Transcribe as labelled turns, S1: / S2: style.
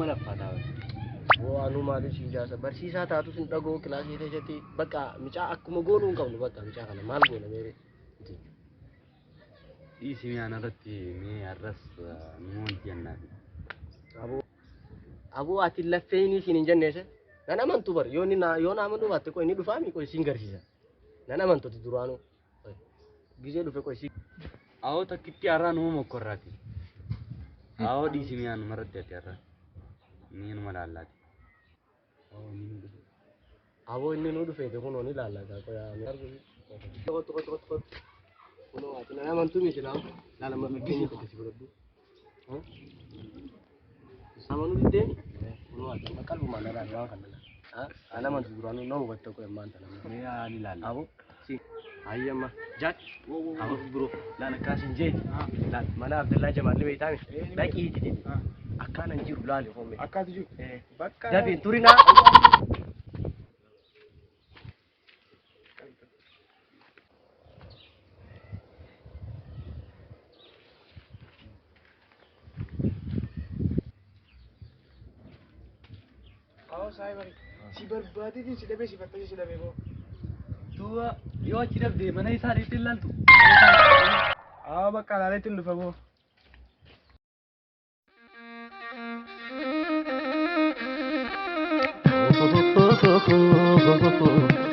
S1: mana fataa.
S2: Waanu maali si jaasa barsiisaa taatu sin dhagoo kilaasii keessatti bakka micaa akkuma goonuu hin qabnu bakka micaa kana maal goona meere.
S1: Dhiisii mi'aanarratti mee arras nuunti jennaati.
S2: Aboo ati laffeeni siin hin jenneese nan amantu bar yoo na amanu baatte qoy ni dhufaa mi qoy siin garsiisa nan amantu duraanuu gizee dhufe qoy si
S1: Awoo takkitti har'aa numa mokkorraati. Awoo dhiisii mi'aanu maratti ati har'aa. Ni numa lallaati.
S2: Aboo inni nu dhufe kun oni lallaata qoy ani argu. Kuno ati nan amantu mi jilaa lala ma bini ko si goddu. Samanu diddeeni. Kuno ati maqalbu manala waan kanala. Ana man duraanuu nama gotta qoy maanta nama.
S1: Mee ani lalla.
S2: Aboo si ayyama jack aboo bro lala kaasin jeeti lala mana Abdullah Jamal ni beeytaami dhaqii jide akkaanan jiru laale homme
S3: Akkaatu jiru. Bakka.
S2: dabiin turinaa
S3: Awoo saayibari. Si barbaadee si dhabee si fattashee si dhabee boo.
S1: Duuba yoo achi dhabdee mana isaaniitti ilaaltu.
S3: Awoo bakka alaaleetti hin dhufa boo.
S2: oh oh oh oh oh oh